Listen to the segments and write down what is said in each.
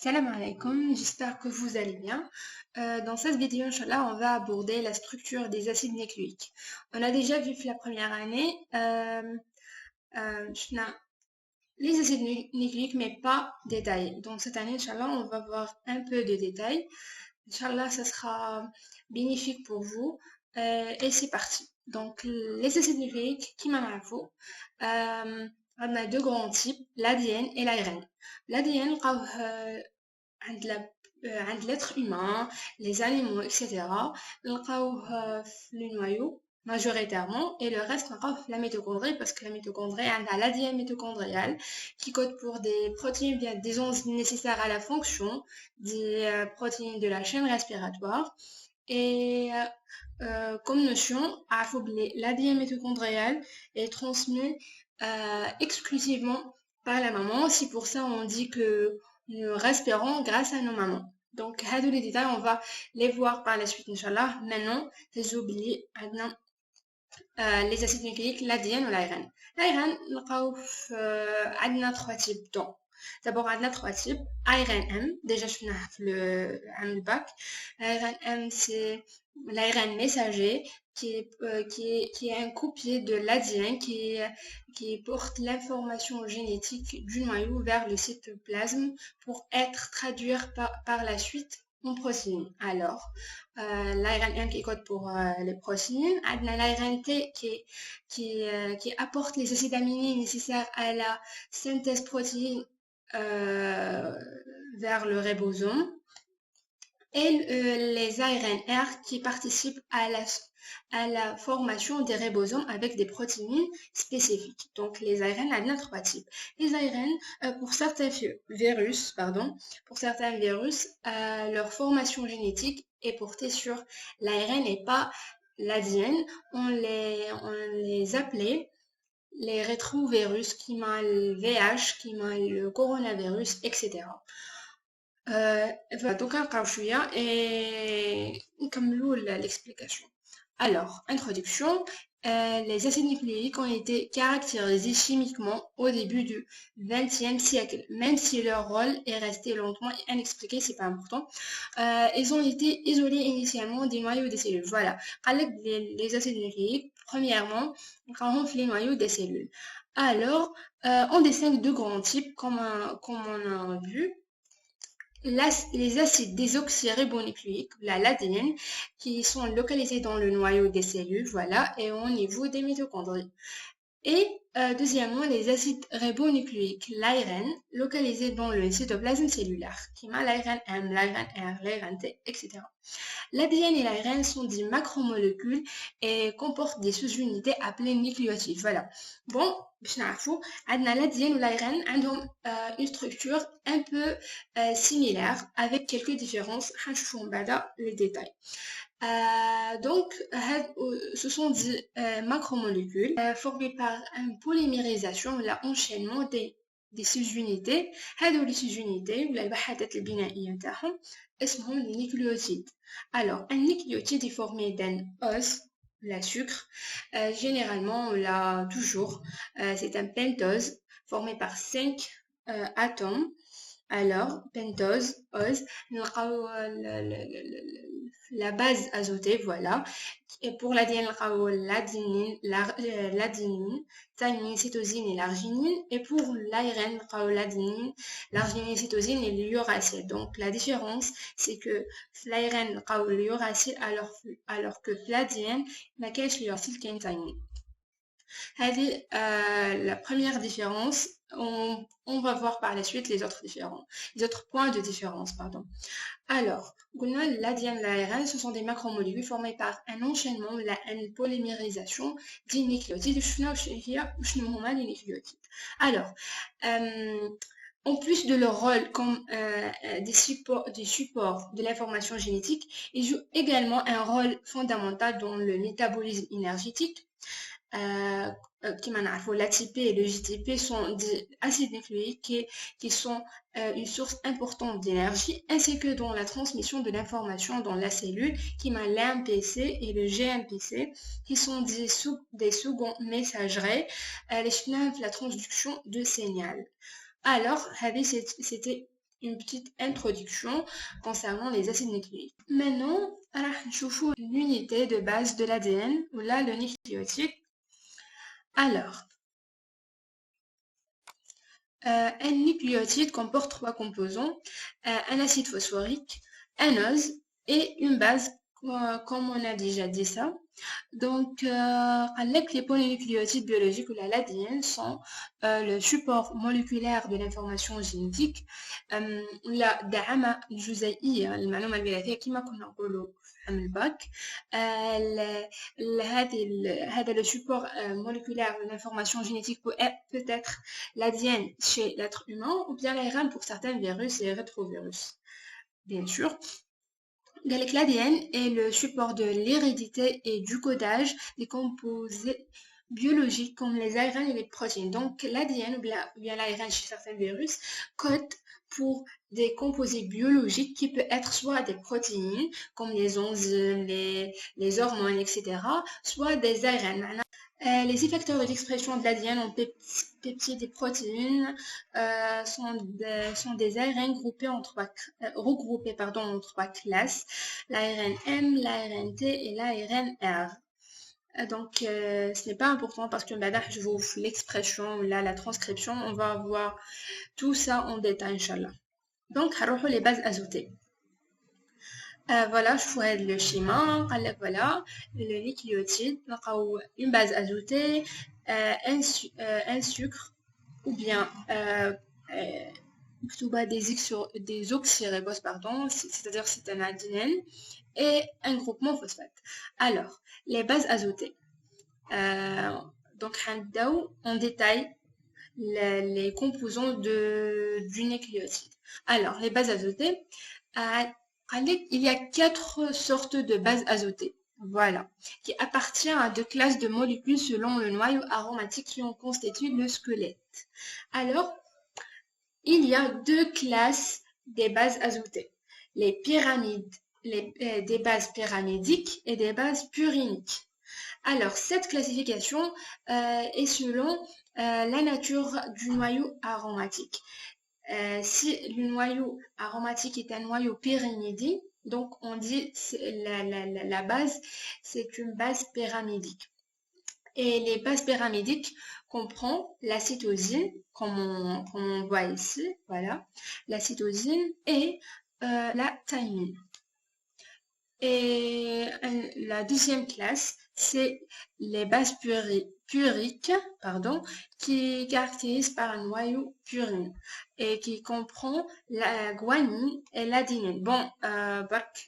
Salam alaikum, j'espère que vous allez bien. Dans cette vidéo, Inch'Allah, on va aborder la structure des acides nucléiques. On a déjà vu la première année شفنا les acides nucléiques, mais pas détaillés. Donc cette année, Inch'Allah, on va voir un peu de détails. Inch'Allah, ça sera bénéfique pour vous. Et c'est parti. Donc les acides nucléiques, qui m'en a on a deux grands types, l'ADN et l'ARN. L'ADN, عند l'être humain, les animaux, etc. نلقاوه في le noyau majoritairement et le reste نلقاوه في la mitochondrie parce que la mitochondrie عندها l'ADN mitochondrial qui code pour des protéines bien des enzymes nécessaires à la fonction des protéines de la chaîne respiratoire et comme notion l'ADN mitochondrial est transmis exclusivement par la maman. C'est pour ça on dit que nous respirons grâce à nos mamans. Donc, les détails, on va les voir par la suite, Inch'Allah. Maintenant, j'ai oublié les acides nucléiques, l'ADN ou l'ARN. L'ARN, on a trois types. Donc, d'abord, on a trois types. ARNM, déjà, je suis dans le bac. ARNM, c'est l'ARN messager qui est un copier de l'ADN qui porte l'information génétique du noyau vers le cytoplasme pour être traduit par la suite en protéines. Alors, l'ARN qui code pour les protéines, l'ARN T qui apporte les acides aminés nécessaires à la synthèse protéine vers le ribosome et les ARNR qui participent à la formation des ribosomes avec des protéines spécifiques. Donc les ARN ont trois types. Les ARN, pour certains virus, leur formation génétique est portée sur l'ARN et pas l'ADN. On les appelait les rétrovirus qui m'a le VH, qui m'a le coronavirus, etc. Voilà, donc نقراو شوية et نكملوا l'explication. Alors, introduction. Les acides nucléiques ont été caractérisés chimiquement au début du XXe siècle, même si leur rôle est resté longtemps inexpliqué, c'est pas important. Ils ont été isolés initialement des noyaux des cellules. Voilà. Les acides nucléiques, premièrement, on les noyaux des cellules. Alors, on distingue deux grands types, comme on a vu. Les acides désoxyribonucléiques, l'ADN, qui sont localisés dans le noyau des cellules, voilà, et au niveau des mitochondries. Et deuxièmement, les acides ribonucléiques, l'ARN, localisés dans le cytoplasme cellulaire, qui m'a l'ARN M, l'ARN R, l'ARN T, etc. L'ADN et l'ARN sont des macromolécules et comportent des sous-unités appelées nucléotides. Voilà. Bon, l'ADN ou l'ARN ont une structure un peu similaire avec quelques différences. Les détails. Donc, ce sont des macromolécules formées par une polymérisation, l'enchaînement des sous-unités. Les sous-unités ou les وحدات البنائية نتاعهم اسمهم les nucléotides. Alors, un nucléotide est formé d'un os, la sucre, généralement, toujours, c'est un pentose formé par 5 atomes. Alors, pentose, os, la base azotée, voilà. Et pour l'ADN, l'adenine, thymine, cytosine et l'arginine. Et pour l'ARN, l'adenine, l'arginine, cytosine et l'uracile. Donc, la différence, c'est que l'ARN, l'uracile, alors que l'ADN, n'a qu'un l'uracile qui est thymine. La première différence. On va voir par la suite les autres points de différence, pardon. Alors, l'ADN et l'ARN, ce sont des macromolécules formées par un enchaînement, une polymérisation des nucléotides. Alors, en plus de leur rôle comme des supports de l'information génétique, ils jouent également un rôle fondamental dans le métabolisme énergétique. L'ATP et le JTP sont des acides nucléiques qui sont une source importante d'énergie, ainsi que dans la transmission de l'information dans la cellule, qui m'a l'AMPC et le GMPC, qui sont des seconds messageries, la transduction de signal. Alors, c'était une petite introduction concernant les acides nucléiques. Maintenant, راح نشوفوا l'unité de base de l'ADN ou là le nucléotide. Alors, un nucléotide comporte 3 composants, un acide phosphorique, un ose et une base, comme on a déjà dit ça. Donc, les polynucléotides biologiques ou l'ADN sont le support moléculaire de l'information génétique. ولا دعامة الجزيئية المعلومة الوراثية كما كنا نقولوا في الباك. هذا le support moléculaire de l'information génétique peut être l'ADN chez l'être humain ou bien l'ARN pour certains virus et rétrovirus, bien sûr. L'ADN est le support de l'hérédité et du codage des composés biologiques comme les ARN et les protéines. Donc l'ADN ou bien l'ARN chez certains virus code pour des composés biologiques qui peuvent être soit des protéines comme les enzymes, les hormones, etc., soit des ARN. Les effecteurs de l'expression de l'ADN en peptides et protéines sont des ARN regroupés en trois classes, l'ARN M, l'ARN T et l'ARN R. Donc, ce n'est pas important parce que je vous ouvre l'expression, là, la transcription, on va voir tout ça en détail, Inch'Allah. Donc, les bases azotées. Voilà, je ferai le schéma. Voilà, le nucléotide, une base azotée, un sucre, ou bien des oxyriboses, pardon, c'est-à-dire c'est un ADN, et un groupement phosphate. Alors, les bases azotées. Donc, on détaille les composants du nucléotide. Alors, les bases azotées. Il y a 4 sortes de bases azotées, voilà, qui appartiennent à 2 classes de molécules selon le noyau aromatique qui en constitue le squelette. Alors, il y a 2 classes des bases azotées, des bases pyramidiques et des bases puriniques. Alors, cette classification est selon la nature du noyau aromatique. Si le noyau aromatique est un noyau pyrimidie, donc on dit la base, c'est une base pyramidique. Et les bases pyramidiques comprennent la cytosine, comme on voit ici, voilà, la cytosine et la thymine. Et la deuxième classe, c'est les bases puriques, qui caractérisent par un noyau purine et qui comprend la guanine et l'adenine. Bon,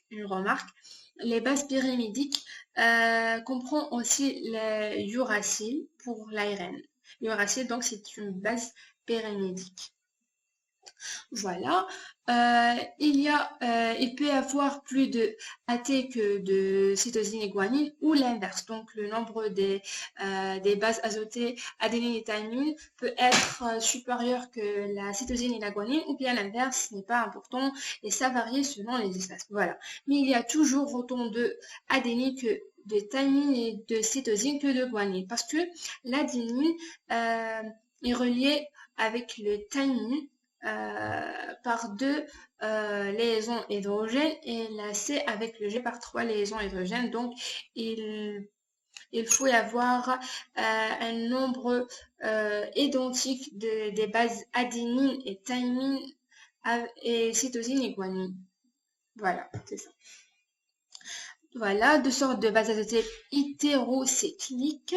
une remarque, les bases pyrimidiques comprennent aussi l'uracile pour l'ARN. L'uracile, donc, c'est une base pyrimidique. Voilà, il peut y avoir plus de AT que de cytosine et guanine ou l'inverse. Donc, le nombre des bases azotées adénine et thymine peut être supérieur que la cytosine et la guanine ou bien l'inverse, ce n'est pas important et ça varie selon les espèces. Voilà, mais il y a toujours autant de adénine que de thymine et de cytosine que de guanine parce que l'adénine est reliée avec le thymine par 2 liaisons hydrogènes et la C avec le G par 3 liaisons hydrogènes. Donc, il faut y avoir un nombre identique des bases adénine et thymine et cytosine et guanine. Voilà, c'est ça. Voilà, 2 sortes de bases azotées hétérocycliques,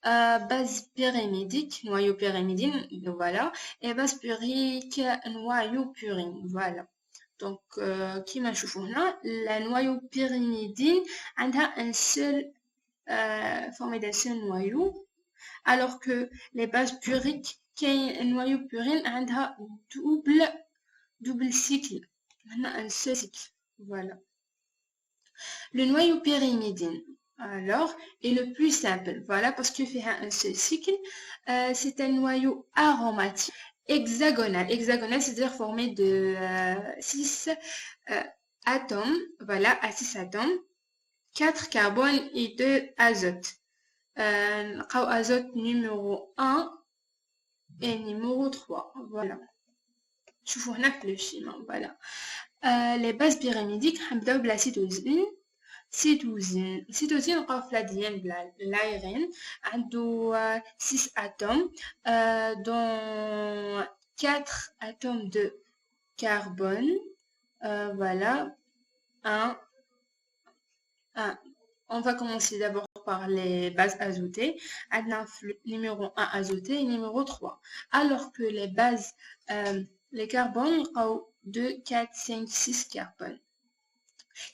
base pyrimidique, noyau pyrimidine, voilà, et base purique, noyau purine, voilà. Donc, qui m'a là, la noyau pyrimidine a formé d'un seul noyau, alors que les bases puriques, qui est un noyau purine, a double cycle, un seul cycle, voilà. Le noyau pyrimidine, alors, est le plus simple, voilà, parce qu'il fait un seul cycle. C'est un noyau aromatique hexagonal, c'est-à-dire formé de 6 atomes, voilà, à 6 atomes, 4 carbones et 2 azotes. Azote numéro 1 et numéro 3, voilà. شوفوا هنا في le schéma. Voilà. Les bases pyramidiques نبداو بلا cytosine. Cytosine نلقاو في l'ADN بلا l'ARN عنده 6 atomes dont 4 atomes de carbone. Voilà. Un. On va commencer d'abord par les bases azotées. Numéro 1 azoté et numéro 3. Alors que les bases, les carbones, 2, 4, 5, 6 carbones.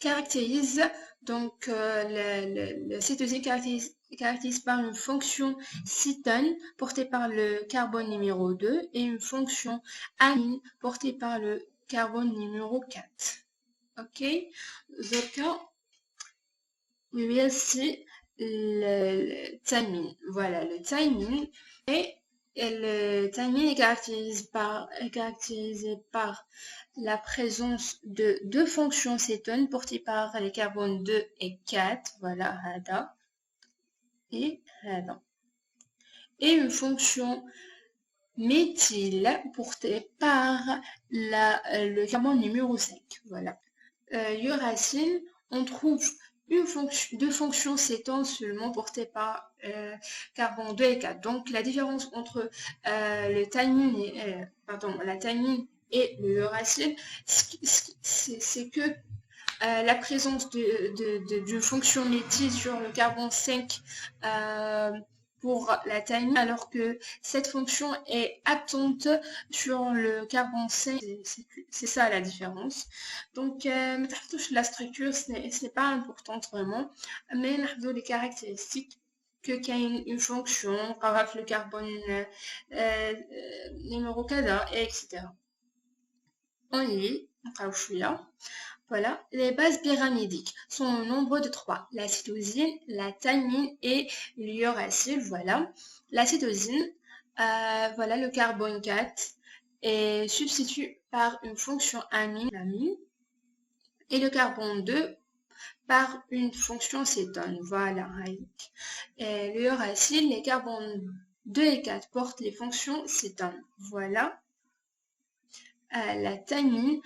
Caractérise donc le cytosine caractérise par une fonction cétone portée par le carbone numéro 2 et une fonction amine portée par le carbone numéro 4. Ok, donc c'est le thymine. Voilà, le thymine. Et le thymine est caractérisé par la présence de deux fonctions cétones portées par les carbones 2 et 4. Voilà, hada. Et hada. Et une fonction méthyle portée par le carbone numéro 5. Voilà. Uracile, on trouve deux fonctions cétones seulement portées par carbone 2 et 4. Donc la différence entre la thymine et le uracile, c'est que la présence d'une fonction méthyle sur le carbone 5 pour la thymine, alors que cette fonction est absente sur le carbone 5. C'est ça la différence. Donc, la structure, ce n'est pas important vraiment, mais les caractéristiques que qu'il y a une fonction, le carbone numéro 4, etc. On lit, voilà, les bases pyramidiques sont au nombre de 3. La cytosine, la thymine et l'uracile. Voilà. La cytosine, voilà, le carbone 4 est substitué par une fonction amine, et le carbone 2 par une fonction cétone. Voilà. Et l'uracile, les carbones 2 et 4 portent les fonctions cétone. Voilà. La thymine,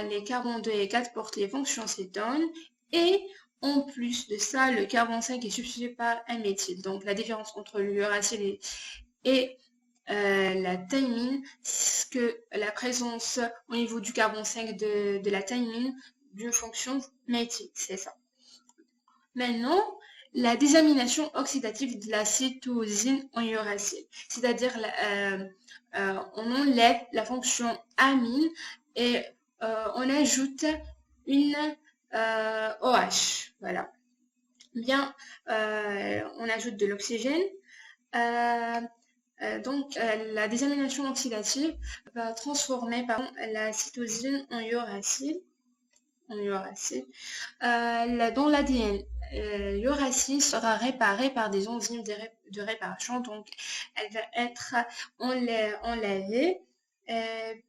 les carbones 2 et 4 portent les fonctions cétone et en plus de ça, le carbone 5 est substitué par un méthyle. Donc la différence entre l'uracile et la thymine, c'est que la présence au niveau du carbone 5 de la thymine d'une fonction méthyle, c'est ça. Maintenant, la désamination oxydative de la cytosine en uracile, c'est-à-dire on enlève la fonction amine et on ajoute une OH. Voilà. Bien, on ajoute de l'oxygène. Donc, la désamination oxydative va transformer la cytosine en uracile. Dans l'ADN, l'uracile sera réparée par des enzymes de réparation, donc elle va être enlevée,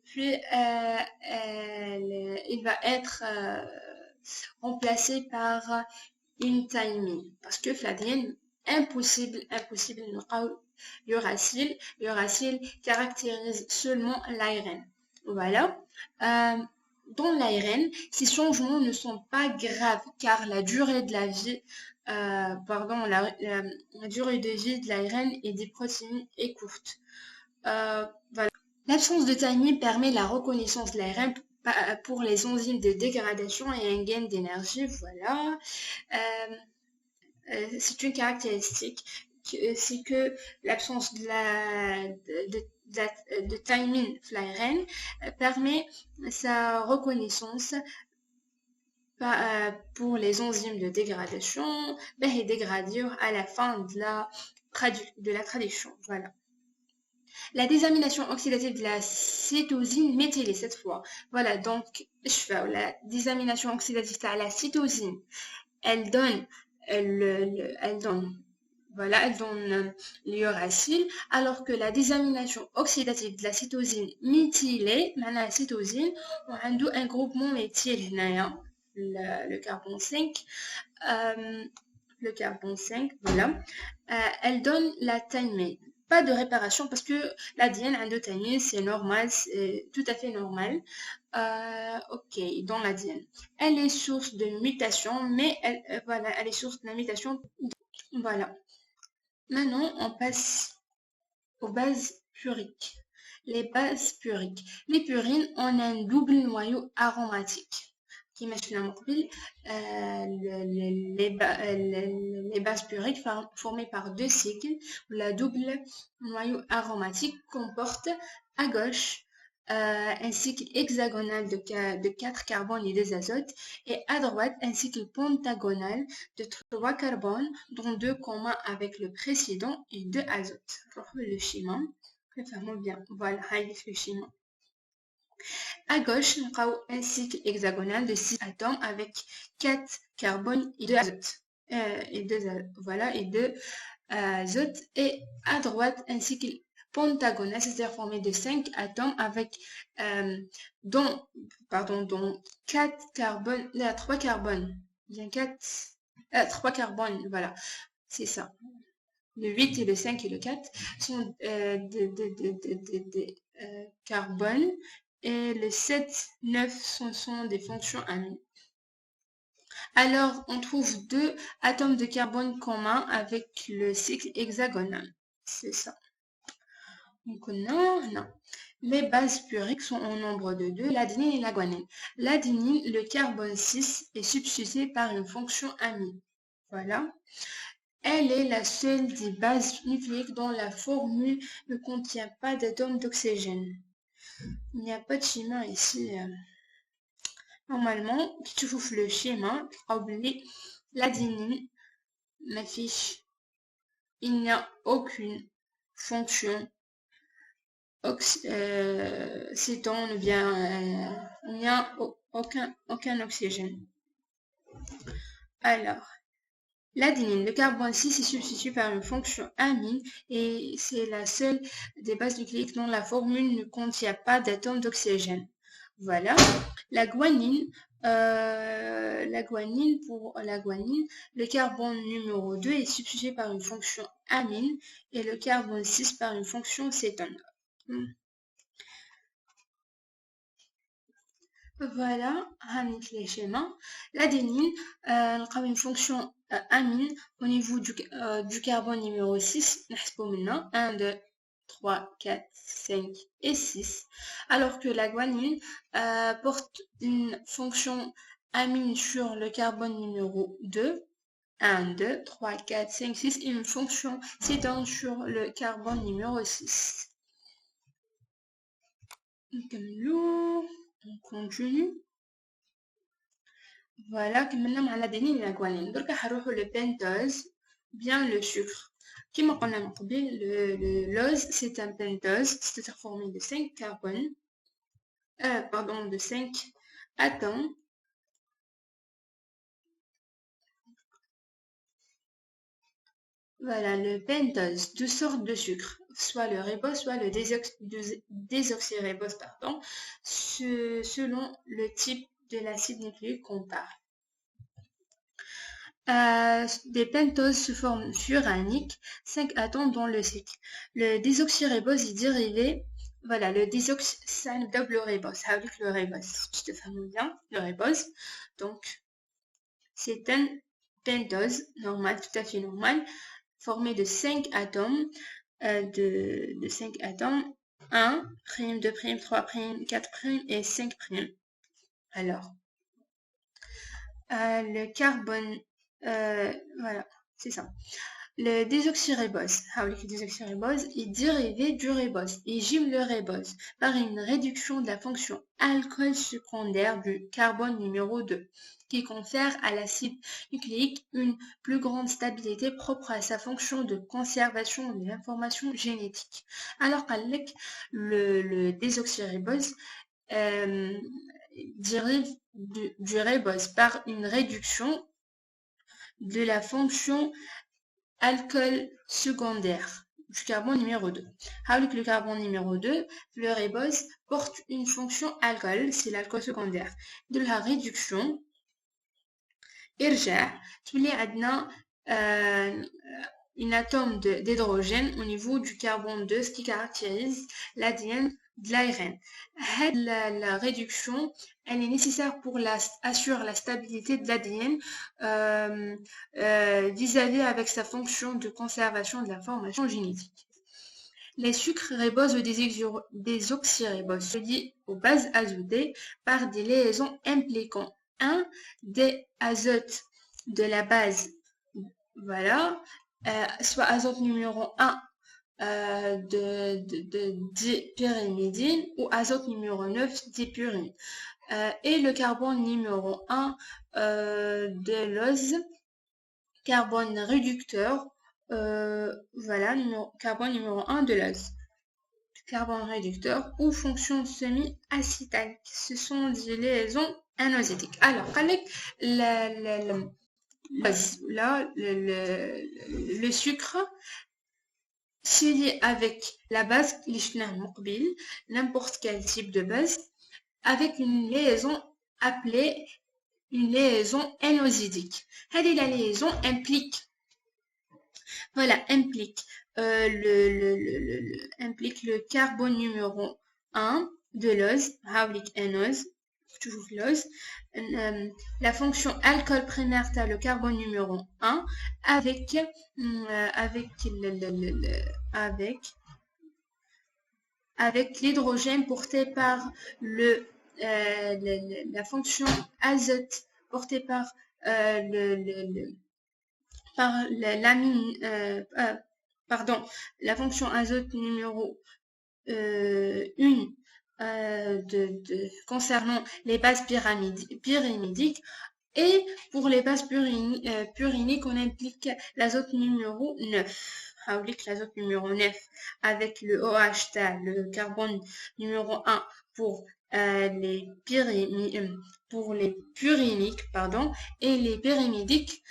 puis il va être remplacé par une thymine, parce que l'ADN, impossible l'uracile caractérise seulement l'ARN. Voilà. Dans l'ARN, ces changements ne sont pas graves car la durée de la vie, la durée de vie de l'ARN et des protéines est courte. Voilà. L'absence de thymine permet la reconnaissance de l'ARN pour les enzymes de dégradation et un gain d'énergie. Voilà. C'est une caractéristique, c'est que l'absence de thymine l'ARN permet sa reconnaissance pour les enzymes de dégradation et dégrader à la fin de la traduction. Voilà. La désamination oxydative de la cytosine méthylée cette fois. Voilà, donc la désamination oxydative de la cytosine, elle donne l'uracile, alors que la désamination oxydative de la cytosine méthylée, la cytosine, on a un groupement méthyle, le carbone 5, voilà, elle donne la thymine. pas de réparation parce que l'ADN endothénique, c'est normal, c'est tout à fait normal. Ok, dans l'ADN. Elle est source de mutation, mais voilà, elle est source de mutation. Voilà. Maintenant, on passe aux bases puriques. Les bases puriques. Les purines ont un double noyau aromatique. Qui les bases puriques formées par deux cycles où la double noyau aromatique comporte à gauche un cycle hexagonal de 4 carbones et 2 azotes et à droite un cycle pentagonal de 3 carbones dont 2 communs avec le précédent et 2 azotes. Le schéma, préférons bien. Voilà, le schéma. À gauche, on a un cycle hexagonal de 6 atomes avec 4 carbones et 2 azotes. Voilà, et 2 azotes. Et à droite, un cycle pentagonal, c'est-à-dire formé de 5 atomes avec dont 4 carbones, 3 carbones. Bien 3 carbones, voilà, c'est ça. Le 8 et le 5 et le 4 sont des carbones et le 7, 9 sont des fonctions amines. Alors, on trouve deux atomes de carbone communs avec le cycle hexagonal. C'est ça. Donc, non. Les bases puriques sont au nombre de 2, l'adenine et la guanine. L'adenine, le carbone 6, est substitué par une fonction amine. Voilà. Elle est la seule des bases nucléiques dont la formule ne contient pas d'atome d'oxygène. Il n'y a pas de schéma ici. Normalement, si tu trouves le schéma, oublie l'adenine, ma fiche. Il n'y a aucune fonction cétone ou bien il n'y a aucun oxygène. Alors, l'adenine, le carbone 6 est substitué par une fonction amine et c'est la seule des bases nucléiques dont la formule ne contient pas d'atome d'oxygène. Voilà. La guanine, pour la guanine, le carbone numéro 2 est substitué par une fonction amine et le carbone 6 par une fonction cétone. Voilà, les schémas. L'adénine, on a une fonction amine au niveau du carbone numéro 6, 1, 2, 3, 4, 5 et 6, alors que la guanine porte une fonction amine sur le carbone numéro 2, 1, 2, 3, 4, 5, 6 et une fonction cétone sur le carbone numéro 6. On continue. Voilà, que maintenant on a l'adenine et la guanine. Donc, on va le pentose, bien le sucre. Comme on a dit, le lose, c'est un pentose, c'est-à-dire formé de 5 carbones, de 5 atomes. Voilà, le pentose, deux sortes de sucre, soit le ribose, soit le désoxyribose, selon le type de l'acide nucléique qu'on parle. Des pentoses se forment furaniques, 5 atomes dans le cycle. Le désoxyribose est dérivé, voilà, le désox, c'est un double ribose, avec le ribose, je te fais bien, le ribose. Donc, c'est un pentose normal, tout à fait normal, formé de 5 atomes, de 5 atomes, 1, 2, 3, 4 et 5 Alors, le carbone, voilà, c'est ça. Le désoxyribose, est dérivé du ribose et gime le ribose par une réduction de la fonction alcool secondaire du carbone numéro 2, qui confère à l'acide nucléique une plus grande stabilité propre à sa fonction de conservation de l'information génétique. Alors qu'avec le désoxyribose dérive du ribose par une réduction de la fonction alcool secondaire du carbone numéro 2. Avec le carbone numéro 2, le ribose porte une fonction alcool, c'est l'alcool secondaire. De la réduction, إرجاع تولي عندنا un atome d'hydrogène au niveau du carbone 2, ce qui caractérise l'ADN de l'ARN. La réduction, elle est nécessaire pour assurer la stabilité de l'ADN vis-à-vis avec sa fonction de conservation de l'information génétique. Les sucres riboses ou des oxyriboses se lient aux bases azotées par des liaisons impliquant un des azotes de la base, voilà, soit azote numéro 1 de dipyrimidine ou azote numéro 9 dipyrimide. Et le carbone numéro 1 de l'ose, carbone réducteur, voilà, carbone numéro 1 de l'ose. Carbone réducteur ou fonction semi-acétalique. Ce sont des liaisons anosétiques. Alors, avec le sucre se lie avec la base, n'importe quel type de base, avec une liaison appelée une liaison anosédique. La liaison implique le carbone numéro 1 de l'ose, toujours l'ose, la fonction alcool primaire, le carbone numéro 1, avec l'hydrogène porté par la fonction azote portée par la fonction azote numéro 1 concernant les bases pyrimidiques. Et pour les bases puriniques, on implique l'azote numéro 9. L'azote numéro 9 avec le OH, le carbone numéro 1 pour les puriniques, et les pyrimidiques,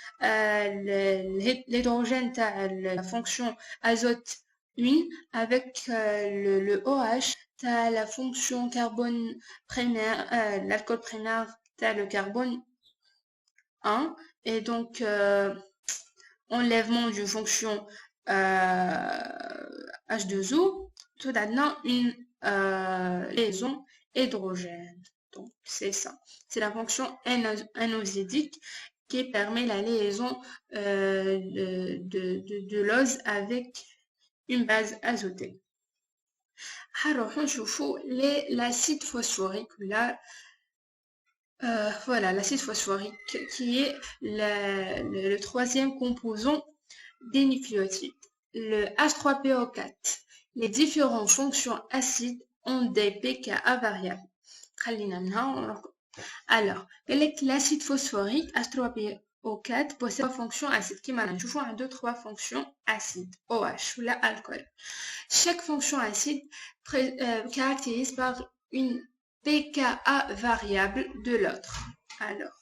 l'hydrogène, la fonction azote 1 avec le OH, t'as la fonction carbone primaire, l'alcool primaire, t'as le carbone 1, et donc enlèvement d'une fonction H2O, tout donne une liaison hydrogène. Donc c'est ça, c'est la fonction anosédique qui permet la liaison de l'ose avec une base azotée. Alors on voit l'acide phosphorique là. Voilà, l'acide phosphorique qui est le troisième composant des nucléotides. Le H3PO4. Les différentes fonctions acides ont des pKa variables. Alors, l'acide phosphorique H3PO4 possède trois fonctions acides qui m'ont toujours un, deux, trois fonctions acides, OH ou l'alcool. Chaque fonction acide caractérise par une pKa variable de l'autre. Alors,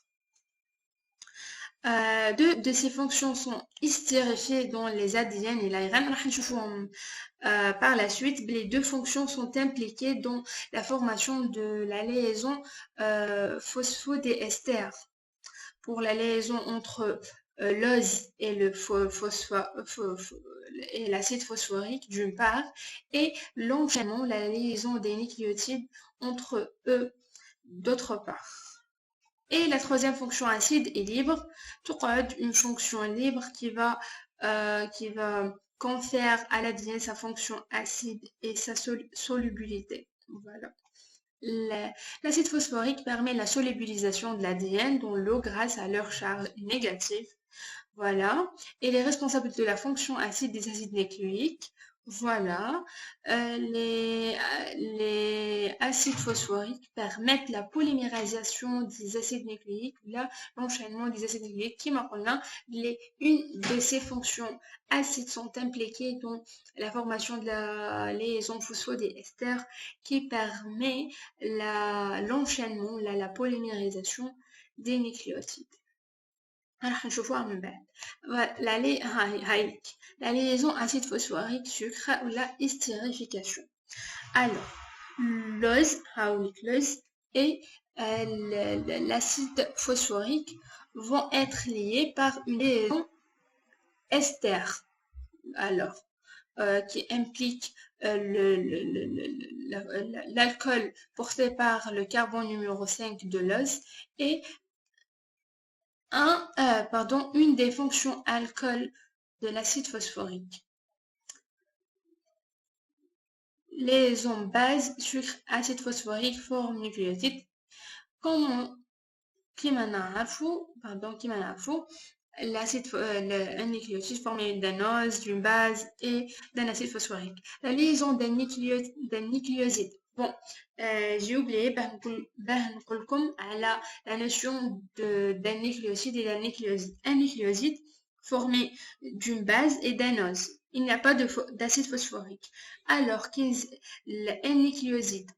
deux de ces fonctions sont hystérifiées dans les ADN et l'ARN. Par la suite, les deux fonctions sont impliquées dans la formation de la liaison phosphodieester. Pour la liaison entre l'ose et l'acide phosphorique d'une part, et l'enchaînement, la liaison des nucléotides entre eux d'autre part. Et la troisième fonction acide est libre, une fonction libre qui va confère à l'ADN sa fonction acide et sa solubilité. Voilà. L'acide phosphorique permet la solubilisation de l'ADN dans l'eau grâce à leur charge négative. Voilà. Et les responsables de la fonction acide des acides nucléiques. Voilà. Les acides phosphoriques permettent la polymérisation des acides nucléiques, l'enchaînement des acides nucléiques qui maintenant une de ces fonctions acides sont impliquées dans la formation de la liaison phosphodieester qui permet l'enchaînement, la polymérisation des nucléotides. راح نشوفوها من بعد. La liaison acide phosphorique sucre ou la hystérification. Alors, l'ose et l'acide phosphorique vont être liés par une liaison ester. alors, qui implique l'alcool porté par le carbone numéro 5 de l'os et une des fonctions alcool de l'acide phosphorique. Liaison base, sucre, acide phosphorique, forme nucléotide. Comme كما نعرفوا un nucléotide formé d'un os, d'une base et d'un acide phosphorique. La liaison d'un nucléoside. Bon, j'ai oublié la notion d'un nucléoside et d'un nucléoside. Un nucléoside formé d'une base et d'un os. Il n'y a pas d'acide phosphorique. Alors qu'un nucléoside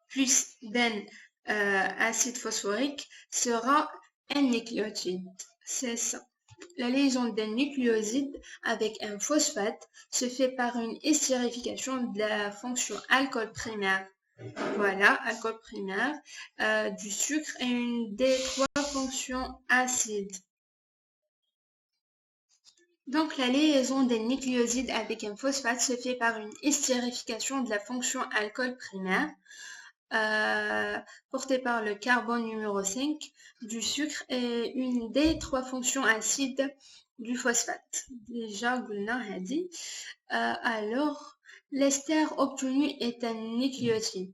plus d'un acide phosphorique sera un nucléotide. C'est ça. La liaison d'un nucléoside avec un phosphate se fait par une estérification de la fonction alcool primaire. Voilà, alcool primaire du sucre et une des trois fonctions acides. Donc, la liaison des nucléosides avec un phosphate se fait par une estérification de la fonction alcool primaire portée par le carbone numéro 5 du sucre et une des trois fonctions acides du phosphate. Déjà, alors, l'ester obtenu est un nucléotide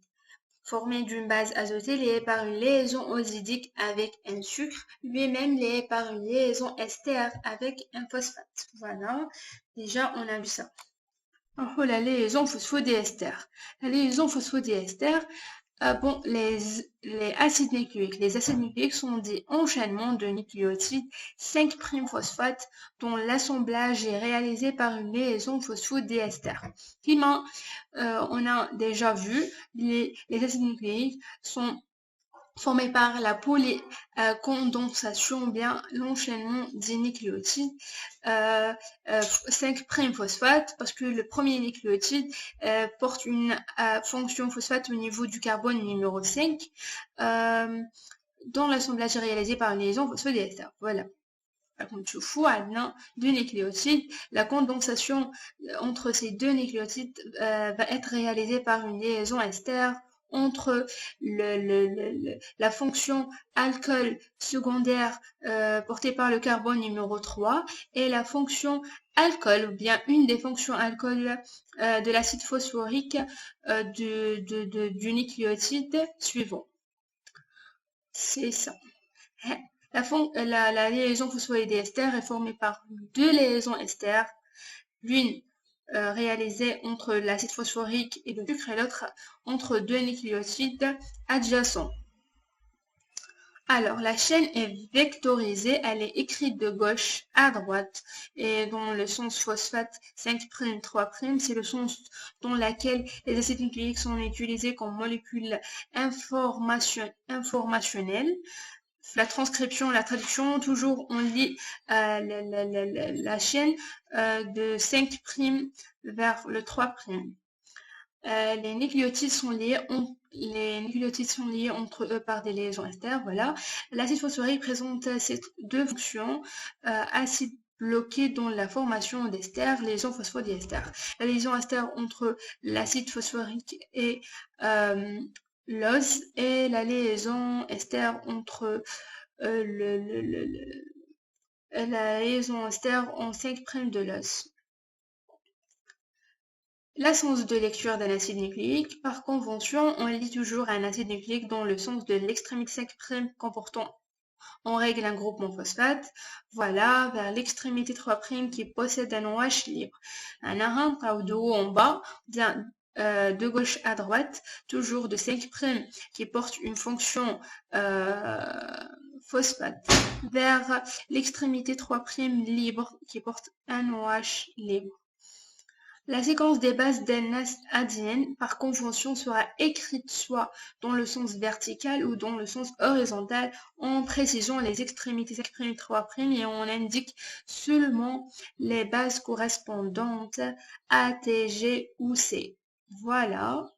formé d'une base azotée liée par une liaison oxydique avec un sucre, lui-même lié par une liaison ester avec un phosphate. Voilà, déjà on a vu ça. Alors, la liaison phosphodiester. La liaison phosphodiester, les acides nucléiques. Les acides nucléiques sont des enchaînements de nucléotides 5'-phosphate dont l'assemblage est réalisé par une liaison phosphodiester. On a déjà vu, les acides nucléiques sont formés par la polycondensation, bien l'enchaînement des nucléotides 5'-phosphate, parce que le premier nucléotide porte une fonction phosphate au niveau du carbone numéro 5 dont l'assemblage est réalisé par une liaison phosphodiester. Voilà. Comme tu vois, deux nucléotides, la condensation entre ces deux nucléotides va être réalisée par une liaison ester entre la fonction alcool secondaire portée par le carbone numéro 3 et la fonction alcool, ou bien une des fonctions alcool de l'acide phosphorique du nucléotide suivant. C'est ça. La liaison phosphodiester est formée par deux liaisons ester, l'une réalisée entre l'acide phosphorique et le sucre et l'autre entre deux nucléotides adjacents. Alors, la chaîne est vectorisée, elle est écrite de gauche à droite et dans le sens phosphate 5', 3', c'est le sens dans lequel les acides nucléiques sont utilisés comme molécules informationnelles. La transcription, la traduction, toujours on lit la chaîne de 5' vers le 3'. Les nucléotides sont liés entre eux par des liaisons ester. Voilà. L'acide phosphorique présente ces deux fonctions acide bloqué dans la formation d'ester, liaison phosphodiester. La liaison ester entre l'acide phosphorique et l'os et la liaison ester entre la liaison ester en 5' de l'os. La sens de lecture d'un acide nucléique. Par convention, on lit toujours un acide nucléique dans le sens de l'extrémité 5' comportant en règle un groupement phosphate, voilà, vers l'extrémité 3' qui possède un OH libre. Un arbre ou de haut en bas, bien de gauche à droite, toujours de 5' qui porte une fonction phosphate, vers l'extrémité 3' libre qui porte un OH libre. La séquence des bases d'un ADN, par convention, sera écrite soit dans le sens vertical ou dans le sens horizontal en précisant les extrémités 5', 3' et on indique seulement les bases correspondantes A, T, G ou C. Voilà.